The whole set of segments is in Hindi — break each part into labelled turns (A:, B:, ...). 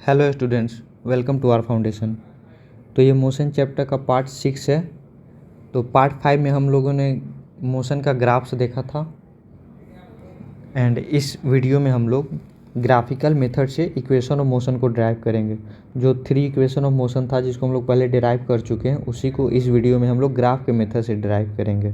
A: Hello students, welcome to our foundation. तो ये मोशन चैप्टर का पार्ट 6 है। तो पार्ट 5 में हम लोगों ने मोशन का ग्राफ्स देखा था एंड इस वीडियो में हम लोग ग्राफिकल मेथड से इक्वेशन ऑफ मोशन को ड्राइव करेंगे। जो 3 इक्वेशन ऑफ मोशन था जिसको हम लोग पहले डिराइव कर चुके हैं, उसी को इस वीडियो में हम लोग ग्राफ के मेथड से ड्राइव करेंगे।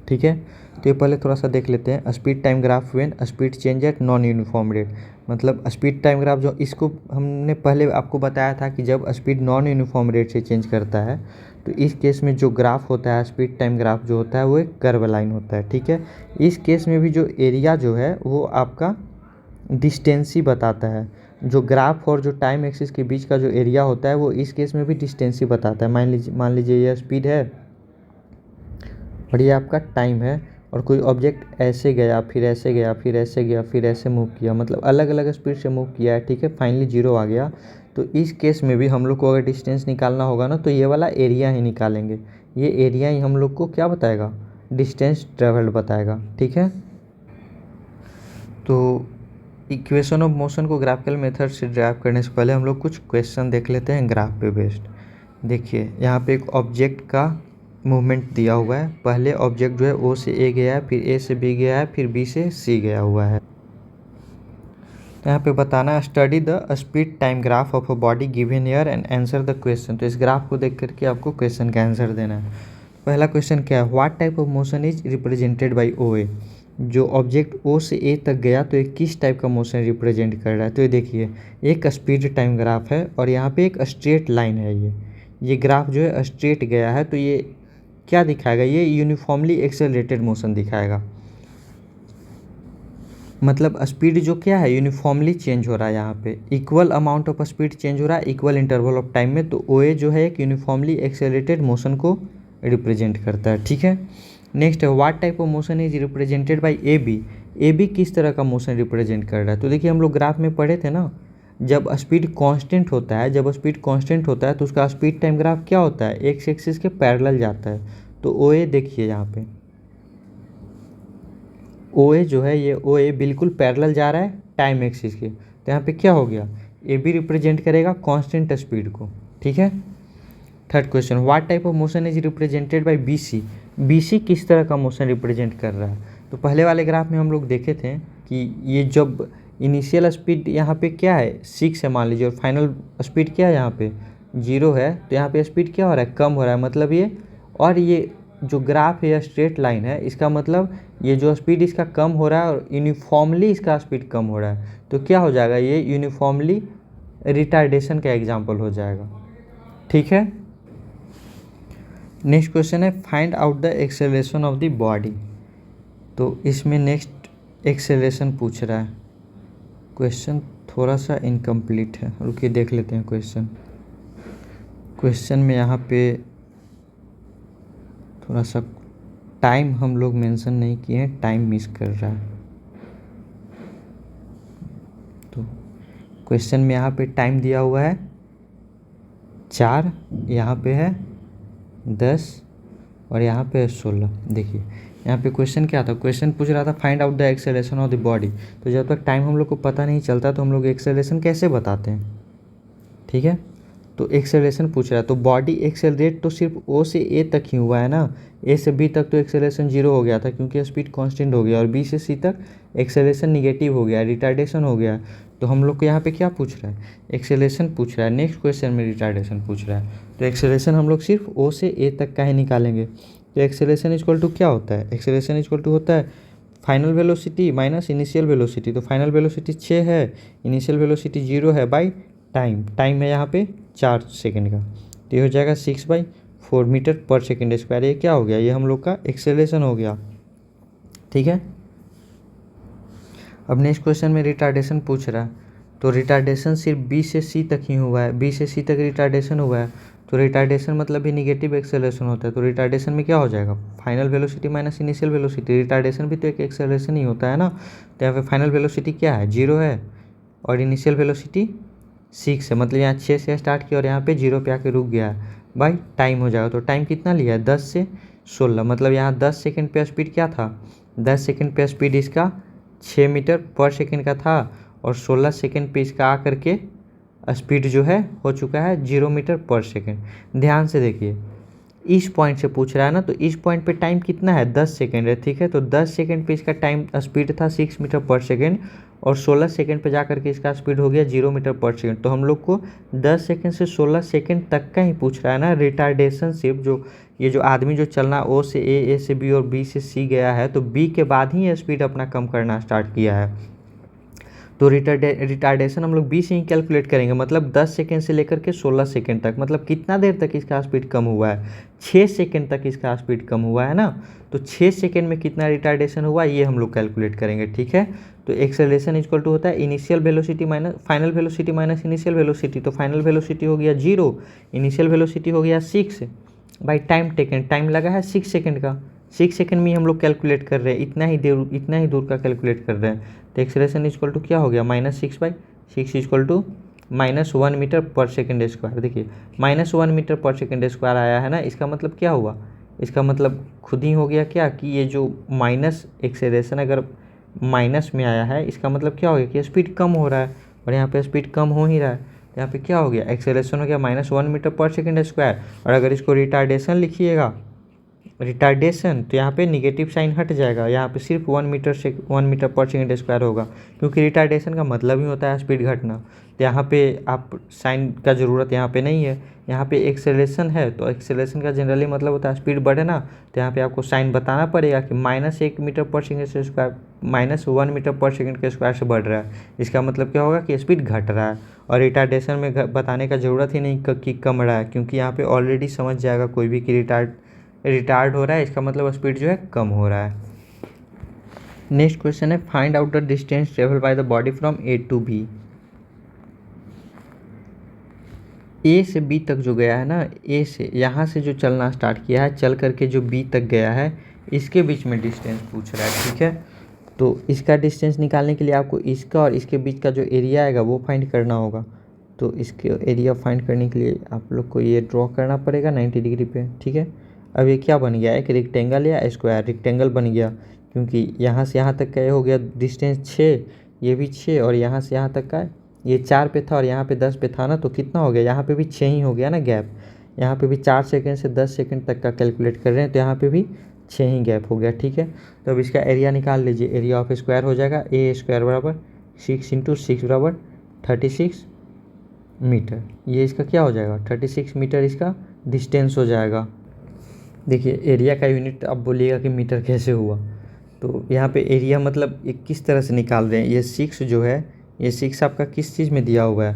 A: ठीक है, तो ये पहले थोड़ा सा देख लेते हैं। Speed time graph when speed change at non uniform rate. मतलब स्पीड टाइम ग्राफ जो इसको हमने पहले आपको बताया था कि जब स्पीड नॉन यूनिफॉर्म रेट से चेंज करता है तो इस केस में जो ग्राफ होता है, स्पीड टाइम ग्राफ जो होता है वो एक कर्व लाइन होता है। ठीक है, इस केस में भी जो एरिया जो है वो आपका डिस्टेंस ही बताता है। जो ग्राफ और जो टाइम एक्सिस के बीच का जो एरिया होता है वो इस केस में भी डिस्टेंस ही बताता है। मान लीजिए ये स्पीड है और ये आपका टाइम है, और कोई ऑब्जेक्ट ऐसे गया, फिर ऐसे गया, फिर ऐसे गया, फिर ऐसे मूव किया, मतलब अलग अलग स्पीड से मूव किया है। ठीक है, फाइनली जीरो आ गया। तो इस केस में भी हम लोग को अगर डिस्टेंस निकालना होगा ना, तो ये वाला एरिया ही निकालेंगे। ये एरिया ही हम लोग को क्या बताएगा, डिस्टेंस ट्रेवल्ड बताएगा। ठीक है, तो इक्वेशन ऑफ मोशन को ग्राफिकल मेथड से ड्राइव करने से पहले हम लोग कुछ क्वेश्चन देख लेते हैं ग्राफ पे बेस्ड। देखिए यहाँ पे एक ऑब्जेक्ट का मूवमेंट दिया हुआ है। पहले ऑब्जेक्ट जो है ओ से ए गया है, फिर ए से बी गया है, फिर बी से सी गया हुआ है। तो यहाँ पे बताना है study the speed time graph of a body given here and answer the question. तो इस ग्राफ को देख करके आपको क्वेश्चन का आंसर देना है। पहला क्वेश्चन क्या है, what type of motion is represented by O A. जो ऑब्जेक्ट ओ से ए तक गया तो ये किस टाइप का मोशन रिप्रेजेंट कर रहा है। तो ये देखिए एक स्पीड टाइम ग्राफ है और यहाँ पे एक स्ट्रेट लाइन है। ये ग्राफ जो है स्ट्रेट गया है, तो ये क्या दिखाएगा, ये यूनिफॉर्मली एक्सेलरेटेड मोशन दिखाएगा। मतलब स्पीड जो क्या है यूनिफॉर्मली चेंज हो रहा है। यहाँ पे equal amount of speed change हो रहा है इक्वल इंटरवल ऑफ टाइम में। तो ओ ए जो है एक यूनिफॉर्मली एक्सेलरेटेड मोशन को रिप्रेजेंट करता है। ठीक है, नेक्स्ट है what type of motion is represented by A B. A B किस तरह का मोशन रिप्रेजेंट कर रहा है। तो देखिए हम लोग ग्राफ में पढ़े थे ना, जब स्पीड कांस्टेंट होता है, तो उसका स्पीड टाइम ग्राफ क्या होता है, एक्स एक्सिस के पैरेलल जाता है। तो ओ ए देखिए यहाँ पे ओ ए जो है, ये ओ ए बिल्कुल पैरेलल जा रहा है टाइम एक्सिस के। तो यहाँ पे क्या हो गया, ए बी रिप्रेजेंट करेगा कांस्टेंट स्पीड को। ठीक है, third question what type of motion is represented by B C. B C किस तरह का मोशन रिप्रेजेंट कर रहा है। तो पहले वाले ग्राफ में हम लोग देखे थे कि ये जब इनिशियल स्पीड यहाँ पे क्या है 6 है मान लीजिए, और फाइनल स्पीड क्या है यहाँ पे 0 है, तो यहाँ पे स्पीड क्या हो रहा है, कम हो रहा है। मतलब ये, और ये जो ग्राफ है या स्ट्रेट लाइन है, इसका मतलब ये जो स्पीड इसका कम हो रहा है और यूनिफॉर्मली इसका स्पीड कम हो रहा है। तो क्या हो जाएगा, ये यूनिफॉर्मली रिटार्डेशन का एग्जाम्पल हो जाएगा। ठीक है, नेक्स्ट क्वेश्चन है find out the acceleration of the body. तो इसमें नेक्स्ट एक्सेलरेशन पूछ रहा है। क्वेश्चन थोड़ा सा इनकम्प्लीट है, रुकिए देख लेते हैं क्वेश्चन में यहाँ पे थोड़ा सा टाइम हम लोग मेंशन नहीं किए हैं, टाइम मिस कर रहा है। तो क्वेश्चन में यहाँ पे टाइम दिया हुआ है 4, यहाँ पे है 10 और यहाँ पे है 16। देखिए यहाँ पे क्वेश्चन क्या था, क्वेश्चन पूछ रहा था find out the acceleration of the body. तो जब तक टाइम हम लोग को पता नहीं चलता तो हम लोग एक्सेलरेशन कैसे बताते हैं। ठीक है, तो एक्सेलरेशन पूछ रहा है, तो बॉडी एक्सेलरेट तो सिर्फ ओ से ए तक ही हुआ है ना। ए से बी तक तो एक्सेलरेशन 0 हो गया था क्योंकि स्पीड कांस्टेंट हो गया, और बी से सी तक एक्सेलरेशन निगेटिव हो गया, रिटार्डेशन हो गया। तो हम लोग को यहाँ पे क्या पूछ रहा है, एक्सेलरेशन पूछ रहा है। नेक्स्ट क्वेश्चन में रिटार्डेशन पूछ रहा है। तो एक्सेलरेशन हम लोग सिर्फ ओ से ए तक का ही निकालेंगे। तो एक्सेलरेशन इक्वल टू क्या होता है, एक्सेलरेशन इक्वल टू होता है final velocity minus initial velocity. तो फाइनल वेलोसिटी 6 है, इनिशियल वेलोसिटी 0 है, बाई टाइम है यहाँ पे 4 सेकंड का। तो ये हो जाएगा 6/4 मीटर पर सेकंड स्क्वायर। ये क्या हो गया, ये हम लोग का एक्सेलरेशन हो गया। ठीक है, अब नेक्स्ट क्वेश्चन में रिटार्डेशन पूछ रहा है। तो रिटार्डेशन सिर्फ बी से सी तक ही हुआ है, बी से सी तक रिटार्डेशन हुआ है। तो रिटार्डेशन मतलब भी निगेटिव एक्सेलरेशन होता है। तो रिटार्डेशन में क्या हो जाएगा, final velocity minus initial velocity. Retardation भी तो एक एक्सेलरेशन ही होता है ना। तो यहाँ पे फाइनल वेलोसिटी क्या है, 0 है, और इनिशियल वेलोसिटी 6 है। मतलब यहाँ 6 से स्टार्ट किया और यहाँ पे 0 पे आके रुक गया है, बाई टाइम हो जाएगा। तो टाइम कितना लिया है, 10 से 16। मतलब यहाँ 10 सेकंड पे स्पीड क्या था, 10 सेकंड पे स्पीड इसका 6 मीटर पर सेकंड का था, और 16 सेकंड पे इसका आकर के स्पीड जो है हो चुका है 0 मीटर पर सेकेंड। ध्यान से देखिए, इस पॉइंट से पूछ रहा है ना, तो इस पॉइंट पे टाइम कितना है, 10 सेकेंड है, ठीक है। तो 10 सेकेंड पे इसका टाइम स्पीड था 6 मीटर पर सेकेंड, और 16 सेकेंड पे जा करके इसका स्पीड हो गया 0 मीटर पर सेकेंड। तो हम लोग को 10 सेकेंड से 16 सेकेंड तक का ही पूछ रहा है ना। रिटार्डेशन शिप जो ये जो आदमी जो चलना ओ से ए से बी और बी से सी गया है, तो बी के बाद ही ये स्पीड अपना कम करना स्टार्ट किया है। तो रिटार्डेशन हम लोग बी से ही कैलकुलेट करेंगे, मतलब 10 सेकेंड से लेकर के 16 सेकेंड तक, मतलब कितना देर तक इसका स्पीड कम हुआ है, 6 सेकेंड तक इसका स्पीड कम हुआ है ना। तो 6 सेकेंड में कितना रिटार्डेशन हुआ ये हम लोग कैलकुलेट करेंगे, ठीक है। तो एक्सेलरेशन इक्वल टू होता है initial velocity minus final velocity minus initial velocity. तो फाइनल वेलोसिटी हो गया 0, इनिशियल वेलोसिटी हो गया 6 बाई टाइम टेकन, टाइम लगा है 6 सेकेंड का, 6 सेकेंड में हम लोग कैलकुलेट कर रहे हैं, इतना ही दूर का कैलकुलेट कर रहे हैं। तो एक्सेलरेशन इक्वल टू क्या हो गया, -6/6 इक्वल टू -1 मीटर पर सेकेंड स्क्वायर। देखिए -1 मीटर पर सेकेंड स्क्वायर आया है ना, इसका मतलब क्या हुआ, इसका मतलब खुद ही हो गया क्या कि ये जो माइनस एक्सेलरेशन अगर माइनस में आया है, इसका मतलब क्या हो गया कि स्पीड कम हो रहा है, और यहाँ पे स्पीड कम हो ही रहा है। तो यहाँ पे क्या हो गया, एक्सेलरेशन हो गया -1 मीटर पर सेकेंड स्क्वायर। और अगर इसको रिटार्डेशन लिखिएगा, रिटार्डेशन, तो यहाँ पे निगेटिव साइन हट जाएगा, यहाँ पे सिर्फ 1 मीटर पर सेकेंड स्क्वायर होगा, क्योंकि रिटार्डेशन का मतलब ही होता है स्पीड घटना। तो यहाँ पे आप साइन का ज़रूरत यहाँ पे नहीं है, यहाँ पे एक्सेलरेशन है, तो एक्सेलरेशन का जनरली मतलब होता है स्पीड बढ़ना। तो यहाँ पे आपको साइन बताना पड़ेगा कि -1 मीटर पर सेकेंड से स्क्वायर -1 मीटर पर सेकेंड के स्क्वायर से बढ़ रहा है, इसका मतलब क्या होगा कि स्पीड घट रहा है। और रिटार्डेशन में बताने का ज़रूरत ही नहीं कि कम रहा है, क्योंकि यहाँ पे ऑलरेडी समझ जाएगा कोई भी कि रिटार्ड हो रहा है, इसका मतलब स्पीड जो है कम हो रहा है। नेक्स्ट क्वेश्चन है, find out the distance travel by the body from A to B. A से बी तक जो गया है ना, ए से यहाँ से जो चलना स्टार्ट किया है, चल करके जो बी तक गया है, इसके बीच में डिस्टेंस पूछ रहा है, ठीक है। तो इसका डिस्टेंस निकालने के लिए आपको इसका और इसके बीच का जो एरिया आएगा वो फाइंड करना होगा। तो इसके एरिया फाइंड करने के लिए आप लोग को ये ड्रॉ करना पड़ेगा 90 डिग्री पे, ठीक है। अब ये क्या बन गया, एक रेक्टेंगल या स्क्वायर, रेक्टेंगल बन गया, क्योंकि यहाँ से यहाँ तक का ये हो गया डिस्टेंस 6, ये भी 6, और यहाँ से यहाँ तक का ये 4 पे था और यहाँ पे 10 पे था ना, तो कितना हो गया, यहाँ पे भी 6 ही हो गया ना गैप। यहाँ पे भी 4 सेकेंड से 10 सेकेंड तक का कैलकुलेट कर रहे हैं, तो यहाँ पे भी 6 ही गैप हो गया, ठीक है। तो अब इसका एरिया निकाल लीजिए, एरिया ऑफ स्क्वायर हो जाएगा ए स्क्वायर बराबर 6 × 6 बराबर 36 मीटर। ये इसका क्या हो जाएगा, 36 मीटर इसका डिस्टेंस हो जाएगा। देखिए एरिया का यूनिट अब बोलिएगा कि मीटर कैसे हुआ, तो यहाँ पे एरिया मतलब ये किस तरह से निकाल रहे हैं, ये 6 जो है, ये 6 आपका किस चीज़ में दिया हुआ है,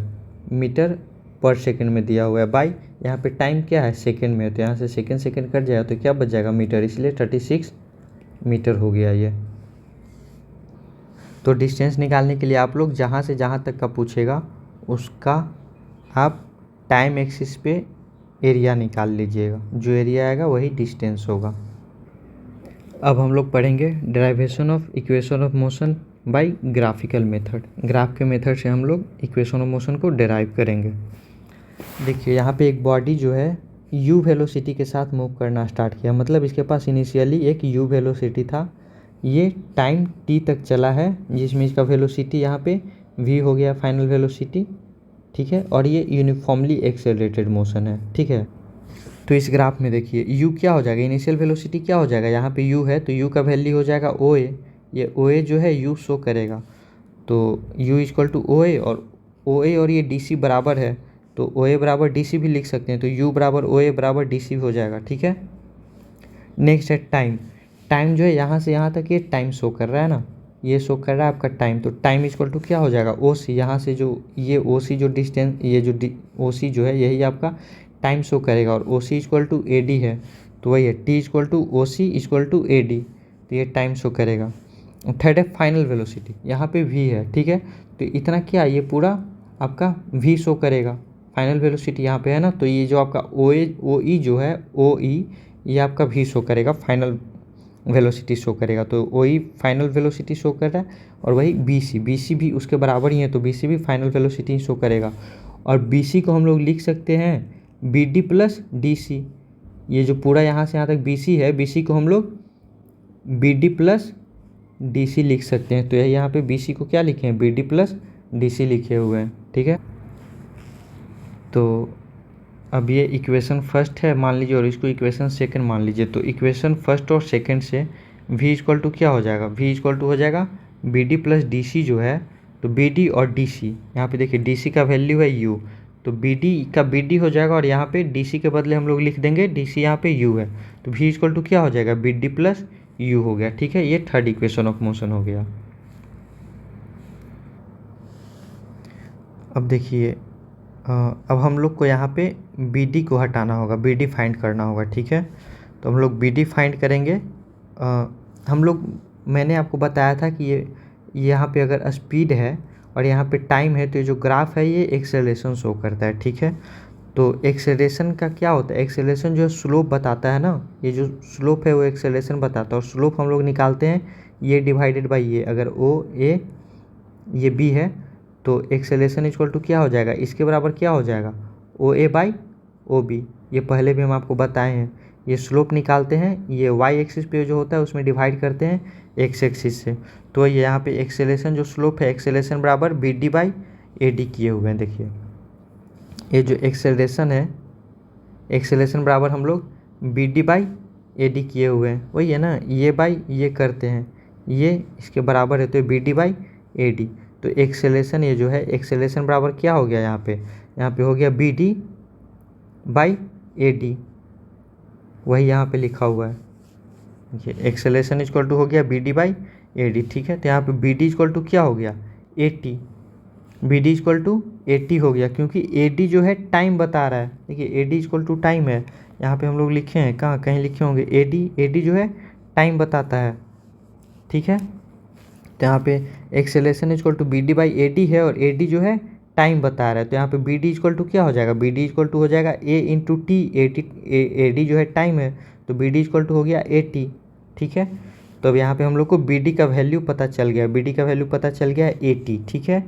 A: मीटर पर सेकंड में दिया हुआ है, बाई यहाँ पे टाइम क्या है सेकंड में, तो यहाँ से सेकंड कट जाएगा तो क्या बच जाएगा मीटर, इसलिए 36 मीटर हो गया ये। तो डिस्टेंस निकालने के लिए आप लोग जहाँ से जहाँ तक का पूछेगा उसका आप टाइम एक्सिस पे एरिया निकाल लीजिएगा, जो एरिया आएगा वही डिस्टेंस होगा। अब हम लोग पढ़ेंगे derivation of equation of motion by graphical method. Graph के मेथड से हम लोग इक्वेशन ऑफ मोशन को डेराइव करेंगे। देखिए यहाँ पे एक बॉडी जो है u वेलोसिटी के साथ मूव करना स्टार्ट किया, मतलब इसके पास इनिशियली एक u वेलोसिटी था, ये टाइम t तक चला है, जिसमें इसका वेलोसिटी यहाँ पे v हो गया फाइनल वेलोसिटी, ठीक है। और ये यूनिफॉर्मली एक्सेलरेटेड मोशन है, ठीक है। तो इस ग्राफ में देखिए u क्या हो जाएगा, इनिशियल वेलोसिटी क्या हो जाएगा, यहाँ पे u है तो u का वैल्यू हो जाएगा OA, ये OA जो है u शो करेगा, तो u इक्वल टू OA, और OA और ये DC बराबर है, तो OA बराबर DC भी लिख सकते हैं, तो u बराबर OA बराबर DC हो जाएगा, ठीक है। नेक्स्ट है टाइम, टाइम जो है यहाँ से यहाँ तक ये टाइम शो कर रहा है ना, ये शो कर रहा है आपका टाइम, तो टाइम इक्वल टू क्या हो जाएगा OC, यहाँ से जो ये OC जो डिस्टेंस, ये जो OC जो है यही आपका टाइम शो करेगा, और OC इक्वल टू AD है, तो वही है T equal to OC equal to AD, तो ये टाइम शो करेगा। थर्ड है फाइनल वेलोसिटी, यहाँ पे V है, ठीक है। तो इतना क्या, ये पूरा आपका V शो करेगा, फाइनल वेलोसिटी यहाँ पे है ना, तो ये जो आपका OE जो है OE ये आपका V शो करेगा, फाइनल वेलोसिटी शो करेगा, तो OE फाइनल वेलोसिटी शो कर रहा है, और वही BC भी उसके बराबर ही है, तो BC भी फाइनल वेलोसिटी शो करेगा। और BC को हम लोग लिख सकते हैं BD प्लस DC, ये जो पूरा यहाँ से यहाँ तक BC है, BC को हम लोग BD प्लस DC लिख सकते हैं, तो यहाँ पे BC को क्या लिखे हैं, BD प्लस DC लिखे हुए हैं, ठीक है। तो अब ये इक्वेशन फर्स्ट है मान लीजिए और इसको इक्वेशन सेकंड मान लीजिए। तो इक्वेशन फर्स्ट और सेकंड से v इक्वल टू क्या हो जाएगा, v इक्वल टू हो जाएगा B D plus D C जो है। तो बी डी और डी सी, यहाँ पे देखिए डी सी का वैल्यू है u, तो बी डी का बी डी हो जाएगा और यहाँ पे डी सी के बदले हम लोग लिख देंगे डी सी, यहाँ पे u है। तो v इक्वल टू क्या हो जाएगा, बी डी प्लस u हो गया। ठीक है, ये थर्ड इक्वेशन ऑफ मोशन हो गया। अब देखिए अब हम लोग को यहाँ पे बी डी को हटाना होगा, बी डी फाइंड करना होगा। ठीक है, तो हम लोग बी डी फाइंड करेंगे। हम लोग, मैंने आपको बताया था कि ये यहाँ पे अगर स्पीड है और यहाँ पे टाइम है तो ये जो ग्राफ है ये एक्सेलरेशन शो करता है। ठीक है, तो एक्सेलरेशन का क्या होता है, एक्सेलरेशन जो स्लोप बताता है ना, ये जो स्लोप है वो एक्सेलरेशन बताता है। और स्लोप हम लोग निकालते हैं ये डिवाइडेड बाई ये, अगर ओ ए ये बी है तो एक्सेलरेशन इक्वल टू क्या हो जाएगा, इसके बराबर क्या हो जाएगा, ओ ए बाई ओ बी। ये पहले भी हम आपको बताए हैं। ये स्लोप निकालते हैं, ये वाई एक्सिस पे जो होता है उसमें डिवाइड करते हैं एक्स एक्सिस से। तो ये यहाँ पे एक्सेलरेशन जो स्लोप है, एक्सेलरेशन बराबर B D by A D किए हुए हैं। देखिए ये जो एक्सेलरेशन है, एक्सेलरेशन बराबर हम लोग B D by A D किए हुए हैं, वही है ना, ये बाई ये करते हैं, ये इसके बराबर है तो B D by A D. तो एक्सेलरेशन ये जो है, एक्सेलरेशन बराबर क्या हो गया यहाँ पे हो गया B D by A D, वही यहाँ पे लिखा हुआ है। देखिए एक्सेलरेशन इक्वल टू हो गया B D by A D. ठीक है, तो यहाँ पे बी डी इक्वल टू क्या हो गया, 80, बी डी इक्वल टू 80 हो गया, क्योंकि ए डी जो है टाइम बता रहा है। देखिए A D equal to time है, यहाँ पे हम लोग लिखे हैं, कहाँ कहीं लिखे होंगे ए डी जो है टाइम बताता है। ठीक है, तो यहाँ पे acceleration equal to B D by A D है और ए डी जो है टाइम बता रहा है। तो यहाँ पे बी डी इक्वल टू क्या हो जाएगा, बी डी इक्वल टू हो जाएगा ए इंटू टी, ए डी जो है टाइम है तो बी डी इक्वल टू हो गया ए टी। ठीक है, तो अब यहाँ पे हम लोग को बी डी का वैल्यू पता चल गया, बी डी का वैल्यू पता चल गया ए टी। ठीक है,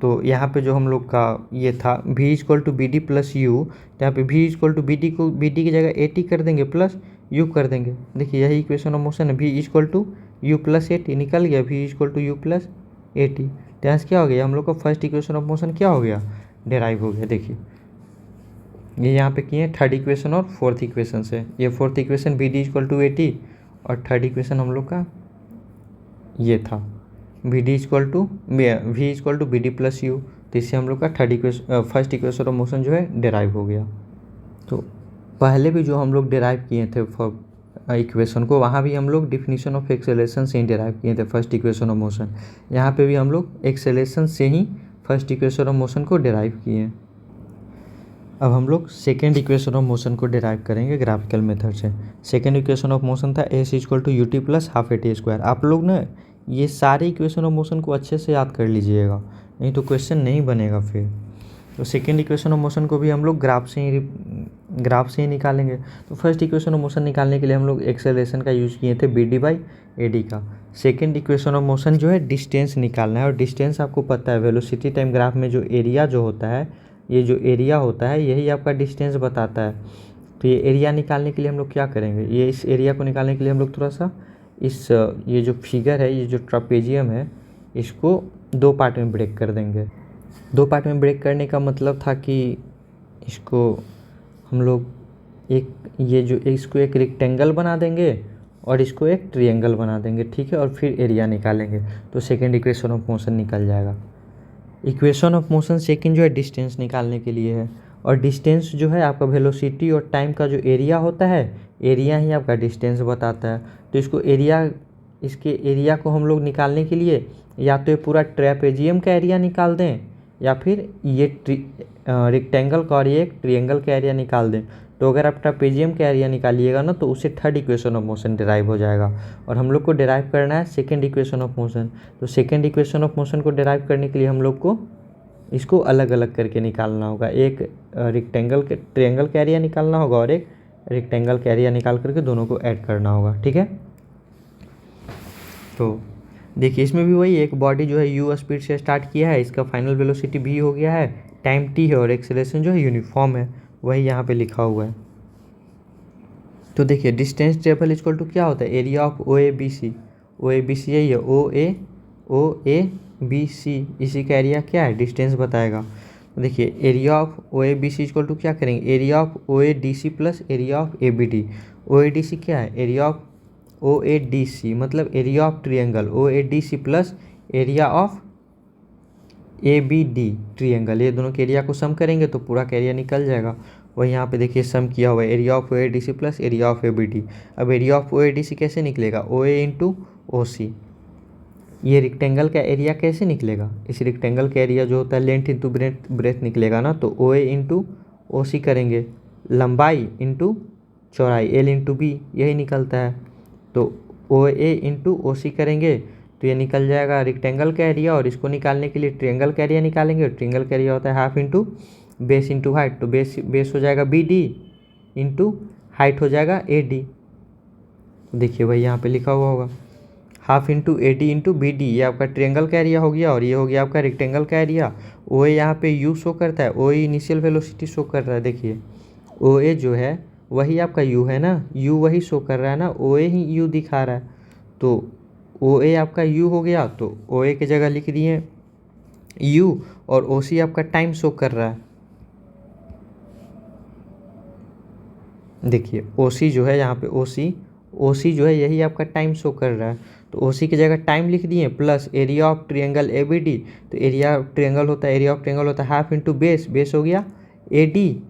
A: तो यहाँ पे जो हम लोग का ये था v equal to B D plus U, तो यहाँ पे v equal to B D को बी डी की जगह ए टी कर देंगे प्लस u कर देंगे। देखिए यही इक्वेशन ऑफ मोशन है, v equal to U plus A T, निकल गया v equal to U plus A T. तो यहाँ से क्या हो गया, हम लोग का फर्स्ट इक्वेशन ऑफ मोशन क्या हो गया, डेराइव हो गया। देखिए ये यहाँ पे किए थर्ड इक्वेशन और फोर्थ इक्वेशन से। ये fourth equation B D equal to A T और थर्ड इक्वेशन हम लोग का ये था B D equal to V equal to B D plus U. तो इससे हम लोग का फर्स्ट इक्वेशन ऑफ मोशन जो है डेराइव हो गया। तो पहले भी जो हम लोग डेराइव किए थे इक्वेशन को, वहाँ भी हम लोग डिफिनीशन ऑफ एक्सेलरेशन से ही डेराइव किए थे फर्स्ट इक्वेशन ऑफ मोशन। यहाँ पे भी हम लोग एक्सेलरेशन से ही फर्स्ट इक्वेशन ऑफ मोशन को डेराइव किए हैं। अब हम लोग सेकेंड इक्वेशन ऑफ मोशन को डेराइव करेंगे ग्राफिकल मेथड से। सेकेंड इक्वेशन ऑफ मोशन था S equal to U T plus half A T square. आप लोग ना ये सारे इक्वेशन ऑफ मोशन को अच्छे से याद कर लीजिएगा, नहीं तो क्वेश्चन नहीं बनेगा फिर। तो सेकेंड इक्वेशन ऑफ मोशन को भी हम लोग ग्राफ से ही निकालेंगे। तो फर्स्ट इक्वेशन ऑफ मोशन निकालने के लिए हम लोग एक्सेलरेशन का यूज़ किए थे B D by A D का। सेकेंड इक्वेशन ऑफ मोशन जो है डिस्टेंस निकालना है, और डिस्टेंस आपको पता है वेलोसिटी टाइम ग्राफ में जो एरिया जो होता है, ये जो एरिया होता है यही आपका डिस्टेंस बताता है। तो ये एरिया निकालने के लिए हम लोग क्या करेंगे, ये इस एरिया को निकालने के लिए हम लोग थोड़ा सा ये जो फिगर है, ये जो ट्रापेजियम है, इसको दो पार्ट में ब्रेक कर देंगे। दो पार्ट में ब्रेक करने का मतलब था कि इसको हम लोग इसको एक रेक्टेंगल बना देंगे और इसको एक ट्रायंगल बना देंगे। ठीक है, और फिर एरिया निकालेंगे तो सेकेंड इक्वेशन ऑफ मोशन निकल जाएगा। इक्वेशन ऑफ मोशन सेकेंड जो है डिस्टेंस निकालने के लिए है, और डिस्टेंस जो है आपका वेलोसिटी और टाइम का जो एरिया होता है, एरिया ही आपका डिस्टेंस बताता है। तो इसके एरिया को हम लोग निकालने के लिए या तो ये पूरा ट्रेपेजियम का एरिया निकाल दें, या फिर ये रेक्टेंगल का और ये एक ट्रायंगल का एरिया निकाल दें। तो अगर आप ट्रेपेजियम का एरिया निकालिएगा ना तो उससे third equation of motion derive हो जाएगा, और हम लोग को डिराइव करना है सेकेंड इक्वेशन ऑफ मोशन। तो सेकेंड इक्वेशन ऑफ मोशन को डिराइव करने के लिए हम लोग को इसको अलग अलग करके निकालना होगा। एक ट्रायंगल का एरिया निकालना होगा और एक रेक्टेंगल का एरिया निकाल करके दोनों को ऐड करना होगा। ठीक है, तो देखिए इसमें भी वही एक बॉडी जो है यू स्पीड से स्टार्ट किया है, इसका फाइनल वेलोसिटी v हो गया है, टाइम t है और एक्सेलरेशन जो है यूनिफॉर्म है, वही यहाँ पे लिखा हुआ है। तो देखिए डिस्टेंस ट्रेवल इक्वल टू क्या होता है, area of O A B C. O A B C यही है, ओ ए बी सी, इसी का एरिया क्या है, डिस्टेंस बताएगा। देखिए area of O A B C equal to क्या करेंगे, area of O A D C plus area of A B D. O A D C क्या है, area of O A D C मतलब area of triangle O A D C plus area of A B D triangle. ये दोनों के एरिया को सम करेंगे तो पूरा का एरिया निकल जाएगा। वही यहाँ पे देखिए सम किया हुआ है, area of O A D C plus area of A B D. अब area of O A D C कैसे निकलेगा, ओ ए इंटू ओ सी। ये रेक्टेंगल का एरिया कैसे निकलेगा, इस रेक्टेंगल का एरिया जो होता है लेंथ इंटू ब्रेथ निकलेगा ना, तो ओ ए इंटू ओ सी करेंगे, लंबाई इंटू चौड़ाई एल इंटू बी यही निकलता है। तो ओ ए इंटू ओ सी करेंगे तो ये निकल जाएगा रेक्टेंगल का एरिया, और इसको निकालने के लिए ट्रिएंगल का एरिया निकालेंगे। ट्रिएंगल का एरिया होता है half into base into height, तो बेस हो जाएगा बी डी इंटू हाइट हो जाएगा ए डी। देखिए भाई यहाँ पे लिखा हुआ होगा half into A D into B D, ये आपका ट्रिएंगल का एरिया हो गया, और ये हो गया आपका रेक्टेंगल का एरिया। ओ ए यहाँ पे यू शो करता है, ओ ए इनिशियल वेलोसिटी शो कर रहा है। देखिए ओ ए जो है वही आपका यू है ना, यू वही शो कर रहा है ना, ओ ए ही यू दिखा रहा है, तो ओ ए आपका यू हो गया। तो ओ ए की जगह लिख दिए यू, और ओ सी आपका टाइम शो कर रहा है। देखिए ओ सी जो है यहाँ पे ओ सी जो है यही आपका टाइम शो कर रहा है, तो ओ सी की जगह टाइम लिख दिए plus area of triangle A B D. तो एरिया ट्रिएंगल होता है, एरिया ऑफ ट्रिएंगल होता है हाफ इंटू बेस हो गया ए डी,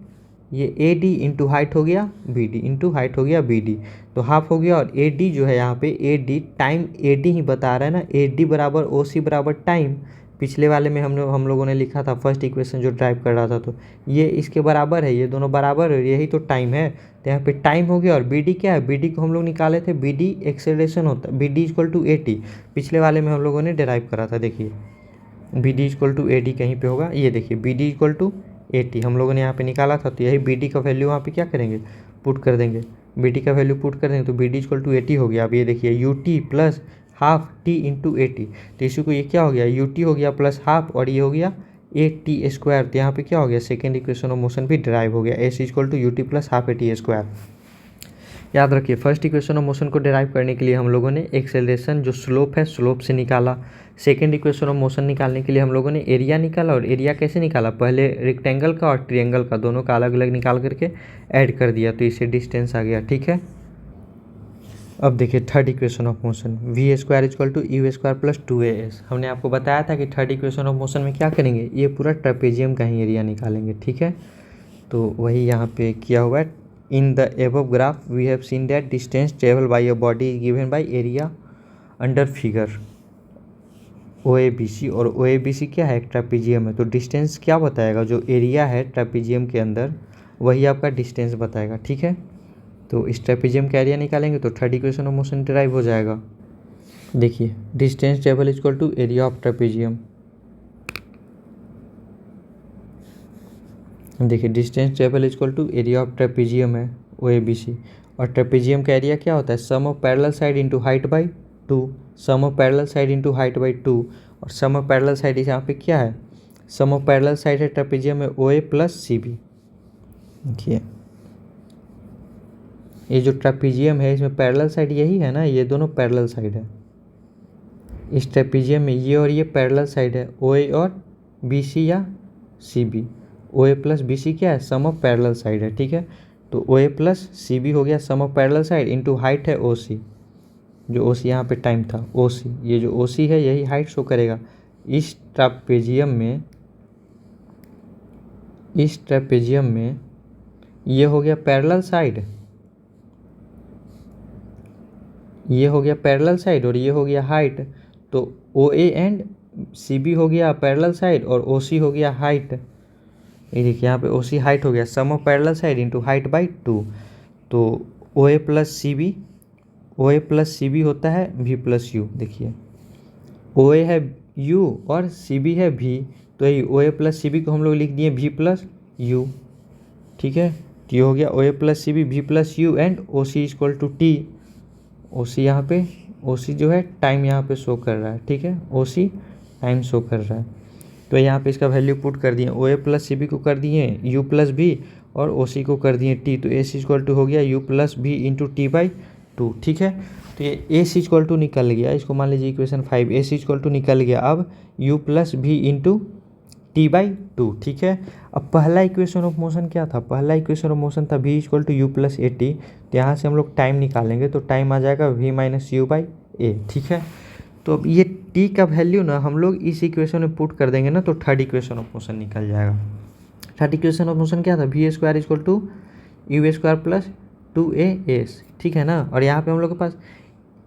A: ये ए डी इंटू हाइट हो गया बी डी इंटू हाइट हो गया बी डी, तो हाफ हो गया। और ए डी जो है यहाँ पे A D time A D ही बता रहा है ना, ए डी बराबर ओ सी बराबर टाइम। पिछले वाले में हम लोगों ने लिखा था फर्स्ट इक्वेशन जो ड्राइव कर रहा था, तो ये इसके बराबर है, ये दोनों बराबर है, यही तो टाइम है। तो यहाँ पे टाइम हो गया, और बी डी क्या है, बी डी को हम लोग निकाले थे, बी डी एक्सेलरेशन होता है, B D equal to A T. पिछले वाले में हम लोगों ने डिराइव करा था। देखिए B D equal to A D कहीं पे होगा, ये देखिए B D equal to A T हम लोगों ने यहाँ पे निकाला था, तो यही बी डी का वैल्यू वहाँ पे क्या करेंगे, पुट कर देंगे। बी डी का वैल्यू पुट कर देंगे तो B D equal to A T हो गया। अब ये देखिए U T plus half T into A T, तो इसी को ये क्या हो गया, यू टी हो गया प्लस हाफ, और ये हो गया ए टी स्क्वायर। तो यहाँ पे क्या हो गया, सेकेंड इक्वेशन ऑफ मोशन भी ड्राइव हो गया, S equal to U T plus half A T square. याद रखिए फर्स्ट इक्वेशन ऑफ मोशन को डिराइव करने के लिए हम लोगों ने एक्सेलरेशन जो स्लोप है स्लोप से निकाला। सेकेंड इक्वेशन ऑफ मोशन निकालने के लिए हम लोगों ने एरिया निकाला, और एरिया कैसे निकाला, पहले रेक्टेंगल का और ट्रिएंगल का दोनों का अलग अलग निकाल करके ऐड कर दिया, तो इससे डिस्टेंस आ गया। ठीक है, अब देखिए third equation of motion V square equal to U square plus two A S. हमने आपको बताया था कि थर्ड इक्वेशन ऑफ मोशन में क्या करेंगे, ये पूरा ट्रेपेजियम का ही एरिया निकालेंगे। ठीक है, तो वही यहाँ पे किया हुआ है। In the above graph we have seen that distance travel by a body is given by area under figure O A B C, और ओ ए बी सी क्या है, ट्रेपेजियम है, तो डिस्टेंस क्या बताएगा, जो एरिया है ट्रेपेजियम के अंदर वही आपका डिस्टेंस बताएगा। ठीक है, तो इस ट्रेपेजियम का एरिया निकालेंगे तो third equation of motion derive हो जाएगा। देखिए distance travel equal to area of trapezium. देखिए distance travel equal to area of trapezium है ओ ए बी सी, और ट्रेपेजियम का एरिया क्या होता है, sum of parallel side into height by two, sum of parallel side into height by two, और सम ऑफ पैरेलल साइड यहाँ पे क्या है, सम ऑफ पैरेलल साइड है ट्रेपेजियम में O A plus C B. देखिए ये जो ट्रेपेजियम है इसमें पैरेलल साइड यही है ना, ये दोनों पैरेलल साइड है इस ट्रेपेजियम में, ये और ये पैरेलल साइड है ओ ए और बी सी या C B. O A plus B C क्या है, सम ऑफ पैरेलल साइड है। ठीक है, तो O A plus C B हो गया sum of parallel side into height है ओ सी, जो ओ सी यहाँ पे टाइम था ओ सी, ये जो ओ सी है यही हाइट शो करेगा। इस ट्रेपेजियम में ये हो गया पैरेलल साइड, ये हो गया पैरेलल साइड, और ये हो गया हाइट, तो O A and C B हो गया पैरेलल साइड, और ओ सी हो गया हाइट। ये देखिए यहाँ पे ओ सी हाइट हो गया sum of parallel side into height by two, तो O A plus C B होता है वी प्लस यू। देखिए ओ ए है यू और सी बी है वी, तो ये ओ ए प्लस सी बी को हम लोग लिख दिए वी प्लस यू। ठीक है, तो ये हो गया O A plus C B V plus U and O C equal to T. O C यहाँ पे ओ सी जो है टाइम यहाँ पे शो कर रहा है। ठीक है, ओ सी टाइम शो कर रहा है, तो यहाँ पे इसका वैल्यू पुट कर दिए, ओ ए प्लस सी बी को कर दिए यू प्लस बी, और ओ सी को कर दिए टी, तो एस इक्वल टू हो गया U plus B into T by two. ठीक है, तो ये एस इक्वल टू निकल गया, इसको मान लीजिए इक्वेशन 5 एस इक्वल टू निकल गया। अब you plus B into t/2, ठीक है। अब पहला इक्वेशन ऑफ मोशन क्या था, पहला इक्वेशन ऑफ मोशन था v = u + at। तो यहाँ से हम लोग टाइम निकालेंगे तो टाइम आ जाएगा v - u/a, ठीक है। तो अब ये t का वैल्यू ना हम लोग इस इक्वेशन में पुट कर देंगे ना तो थर्ड इक्वेशन ऑफ मोशन निकल जाएगा। थर्ड इक्वेशन ऑफ मोशन क्या था, v² = u² + 2as, ठीक है ना। और यहाँ पे हम लोग के पास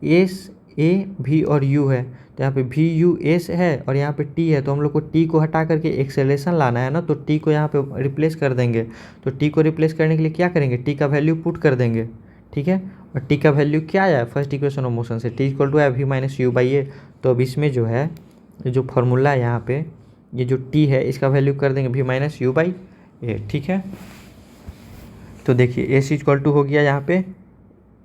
A: s, a, v और u है, तो यहाँ पे v, u, s है और यहाँ पे t है। तो हम लोग को t को हटा करके एक्सेलरेशन लाना है ना, तो t को यहाँ पे रिप्लेस कर देंगे। तो t को रिप्लेस करने के लिए क्या करेंगे, t का वैल्यू पुट कर देंगे, ठीक है। और t का वैल्यू क्या आया फर्स्ट इक्वेशन ऑफ मोशन से, t = है v - u/a। तो अब इसमें जो है जो फॉर्मूला है यहाँ पे, ये जो t है इसका वैल्यू कर देंगे v - u/a, ठीक है। तो देखिए s = हो गया यहाँ पे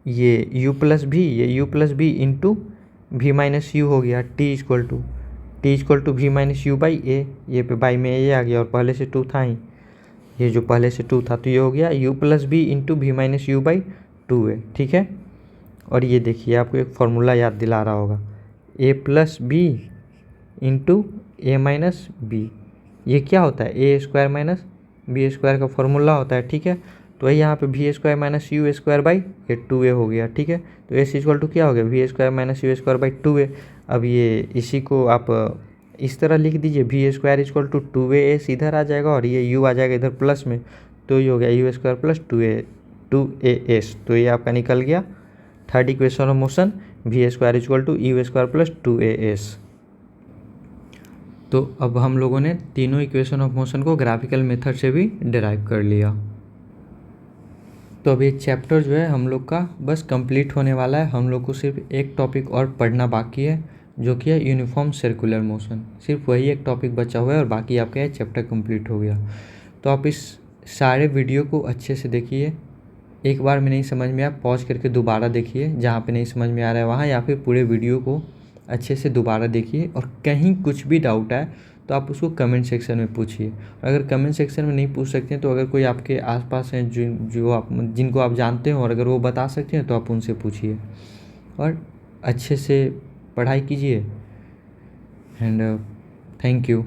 A: ये u + v, ये u + v into v - u हो गया। t = v - u/a, ये पे बाई में ये आ गया और पहले से 2 था ही, ये जो पहले से 2 था तो ये हो गया u + v into v - u/2a, ठीक है। और ये देखिए आपको एक फार्मूला याद दिला रहा होगा, a + b into a - b, ये क्या होता है a² - b² का फार्मूला होता है, ठीक है। तो वही यहाँ पे v² - u² 2a हो गया, ठीक है। तो s = क्या हो गया v² - u² 2a। अब ये इसी को आप इस तरह लिख दीजिए, v² = 2as इधर आ जाएगा और ये u आ जाएगा इधर प्लस में, तो ये हो गया u² + 2as। तो ये आपका निकल गया third equation of motion, v² = u² + 2as। तो अब हम लोगों ने तीनों इक्वेशन ऑफ मोशन को ग्राफिकल मेथड से भी डिराइव कर लिया। तो अब ये चैप्टर जो है हम लोग का बस कंप्लीट होने वाला है। हम लोग को सिर्फ एक टॉपिक और पढ़ना बाकी है जो कि है यूनिफॉर्म सर्कुलर मोशन। सिर्फ वही एक टॉपिक बचा हुआ है और बाकी आपका ये चैप्टर कंप्लीट हो गया। तो आप इस सारे वीडियो को अच्छे से देखिए, एक बार में नहीं समझ में आया पॉज करके दोबारा देखिए, जहाँ पे नहीं समझ में आ रहा है वहाँ, या फिर पूरे वीडियो को अच्छे से दोबारा देखिए। और कहीं कुछ भी डाउट है तो आप उसको कमेंट सेक्शन में पूछिए। अगर कमेंट सेक्शन में नहीं पूछ सकते हैं तो अगर कोई आपके आसपास हैं जिनको आप जानते हो और अगर वो बता सकते हैं तो आप उनसे पूछिए और अच्छे से पढ़ाई कीजिए। And thank you.